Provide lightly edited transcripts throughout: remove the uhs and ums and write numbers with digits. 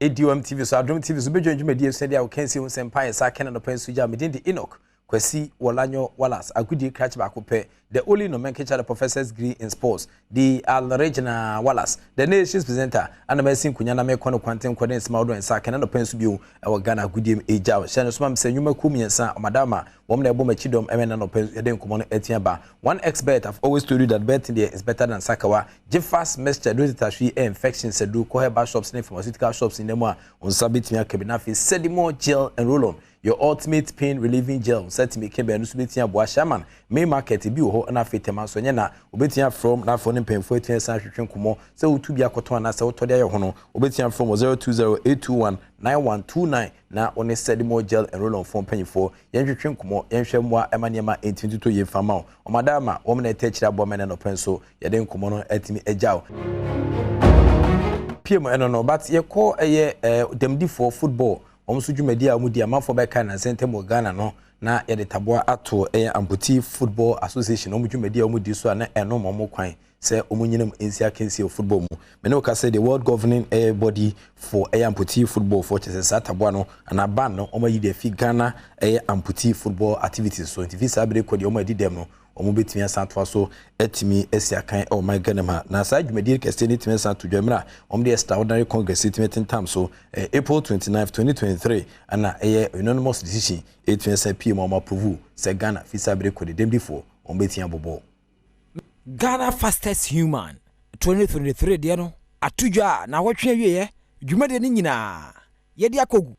Adom TV so Adom TV so be join me dey say dia we can see Senpai sa Ken no pen suja me din the Enoch Kwasi Wolanyo Wallace agudi catch back up the only nomenclature the professor's degree in sports the Regina Wallace the nation's presenter and the medicine kunyana me kono kwanten kwadin smaudo en sa Ken no pen su bi e Ghana agudi eja she no so mam se nyuma kum yensa madama wom na ebo machidom emena no pen eden komo no etiaba one expert I've always told you that betting there is better than sakawa give fast message do it infections do ko herbal shops and pharmaceutical shops in them on sabit me akabina fi sedimo gel and roll on your ultimate pain relieving gel set me kebe no subetia boa shaman me market bi ho na fetema so nya na obetia from na for pain for etia san hwetwen komo se otu bi akoto na se otode ye ho no obetia from 0208219129 na one sedimo gel and roll on phone penny for yen hwetwen komo yen hwe moa emanema 22 ye fama o madama wo me na etechira bo me na no pen so ye den komo no etimi ejaw PM no but ye call dem di for football omsu dwumadi a mudi amafo be kan na Central Ghana no na ye de taboa ato amputee football association omdwumadi a mudi so na eno momo kwan se omunyinam ensia kensi football mu me no ka say the world governing body for amputee football for chese taboa no na ban no omayi de fi Ghana amputee football activities so ntifi sabre ko de omadi dem no omo betimi asanto so etimi esiakan o my Ghana na sa dwumadi kese ni timi asanto dwamra om de extraordinary congress meeting time so April 29 2023 ana unanimous decision etimi PM om approve se Ghana fi sabre ko de dem before om betimi abobo Ghana fastest human 2023 de no atudwa na wotwe awie dwumade ni nyina ye de akogu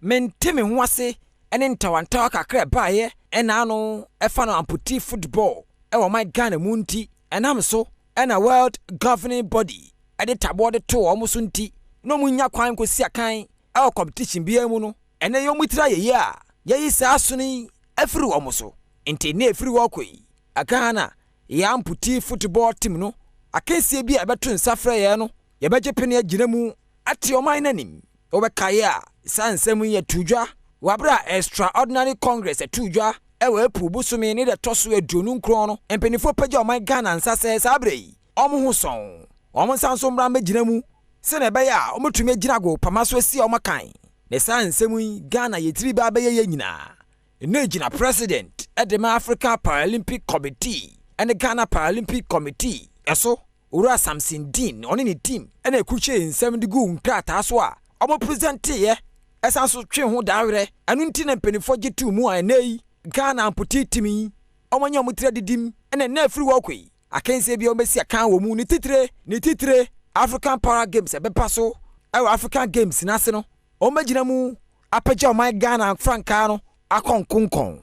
menteme ho ase ene ntawantawa kakra baaye ena ano efa no amputee football ewo my Ghana munti enam so ena world governing body ede tabo de to omuso nti no munya kwan kosi akan ewo competition bia mu no ene yo mutira ye a ye isa asoni afiri omuso nti ne afiri wo koi akana ya amputee football team no akensie bia ebeto nsafra ye no ye beje pene agina mu ati oman nanim obekaye a sansem ye tudwa wabra extraordinary congress etudwa ewe pubusumi ni de toso adunu nkron no empenifo pagya oman Ghana nsase sabrei omo huson omo sanso mra magina mu se na be ya omotumi agina go pamaso asi omakan ne sansem Ghana yetiri ba be ye nyina ene gina president edema African Paralympic Committee and the Ghana Paralympic Committee eso ura Samson Dean oni ni team ene ekuche nsem de gu nkrata so a omo present ye esanso twe ho daawre anu nti na mpenifo gitu mu a nei Ghana amputee timi omanya omutira didim ene na afiri wo kwei akense bia omesi akan wo mu ni titire African Para Games ebepaso ewa African Games nase no omagina mu apagya oman Ghana franka no akonkonkon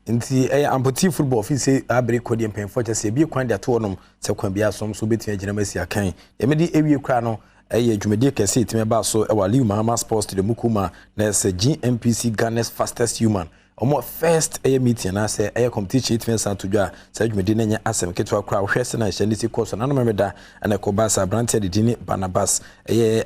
nti amputee football fi say abere kodi mpenfo chese bi kwan de to nom se kwan bia som so betimi agina masi akan yemedi ewie kra no dwumadi kese itime ba so ewali Mahama Sports to the Mukuma na se GMPC Ghana's fastest human omo first meeting na se competition itime san to dwa se dwumadi na nya asem ketwa kra hwese na hye nisi course na no memeda na ko ba sa branch de dini Barnabas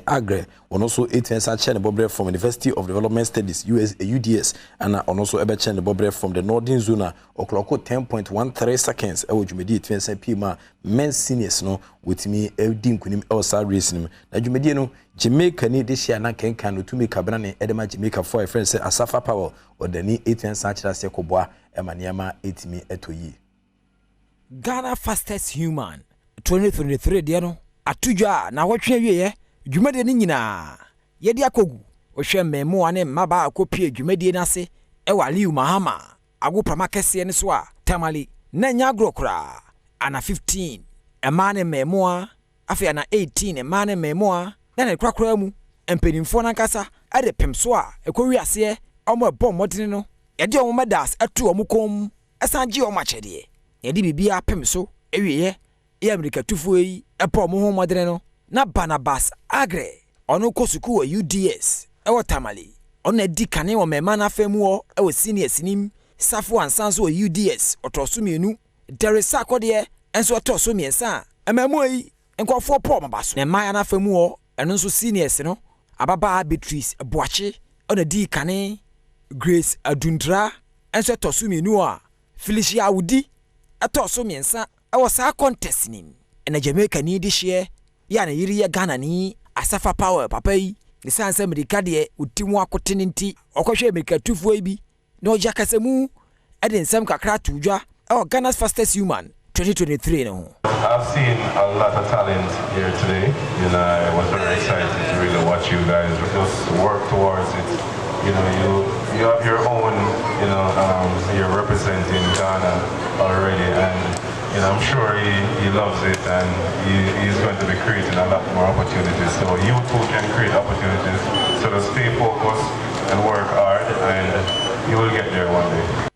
agre ono so itime san chair bobre from University of Development Studies UDS and ono so ebe chair bobre from the Northern Zone okloko 10.13 seconds dwumadi itime san pima men seniors no with me edi nkunim outside racing na dwumadi no Jamaica ni de share na kenkan no tumi kabra ne edema Jamaica for a friend say Asafa Power odani 8 sanchira se koboa emaniama etimi etoyi Ghana fastest human 2023 de no atudwa na wotwe awie dwumade ni nyina ye de akogu ohwe memo ane maba akopie dwumade na se ewali Mahama agopama kese ne so a tamali na nya agrokra ana 15 emane memo afia na 18 emane memo na ne kwakra mu empenimfo na nkasa ade pemso a ekowi ase omo ebo modene no yede omo medas atu omo kom esanji omo achede yede bibia pemso ewiye ya America tufo yi epo omo ho modene no na Barnabas agre ono kosuku wa UDS ewo tamale ono edi kane wo mema na famu wo ewo senior sinim safu ansanso wa UDS otoso mienu deresa akode enso otoso miensa emamo yi enkofo po mabaso ne maya na famu wo eno nso seniors no ababa Beatrice Boache ona di kane Grace Adundra enso toso mienu a Felicia Wudi atoso miensa ewo sa contest nim ɛna Jamaica ni de hye ya na yiri ya Ghana ni Asafa Power papa yi ne sanse America de uti mu akote nti ɔkɔhwɛ America tufuo yi bi na ɔgya kasemu ɛde nsɛm kakra tujwa Ghana's fastest human 2023 no. I've seen a lot of talent here today. You know, I was very excited to really watch you guys just work towards it. You know, you have your own, you know, you're representing Ghana already, and you know, I'm sure he loves it, and he's going to be creating a lot more opportunities. So you too can create opportunities. So to stay focused and work hard, and you will get there one day.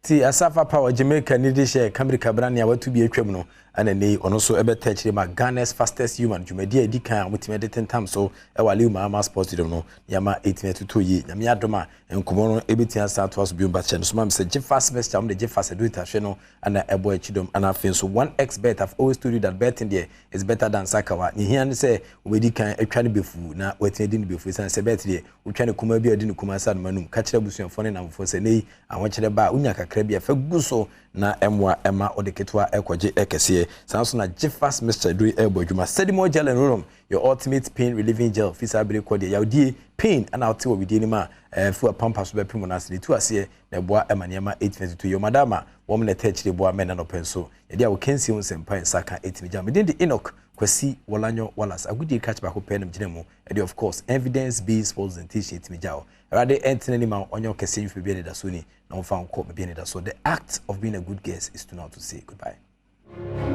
See, Asafa Power Jamaica ni de share America brand ya watu bi atwam no ana nei ono so ebe touch ma Ghana's fastest human jumadi edi kan mutime de tentam so e wale ma sports stadium no ya ma 1822 yi nyame adoma enkomo no ebetia sa to aso bi mba chen so ma se je fast best am de je fast do it ahwe no ana ebo achidom ana afin so 1xbet I've always told you that betting there is better than sakawa ni hia ne se obedi kan atwa ne befu na watin edi ne befu san se bet there utwa ne kuma bi edi ne kuma sa no manum ka kire busuafo ne namfo se nei awon kire ba unya kakra bi afa guso na emwa ema odeketwa ekwaje ekese sanso na Jeffas Mr. Dui Elbojuma Sedimo Gel and Room your ultimate pain relieving gel fisa bere kwade ya odi pain ana ote wo bidie ni ma fu pampas be pimo na se tu ase na boa ema ne ma 822 yo madama wo me na techire boa me na no penso ye dia wo kensi un sempa saka 8 jam de Enoch kwasi wolanyo walas agudi catch back open am ginemu and of course evidence based presentation it me jao rade entene ni ma onyo kese nfu bi ne da so ni na on fa nko me bi ne da so the act of being a good guest is to know to say goodbye.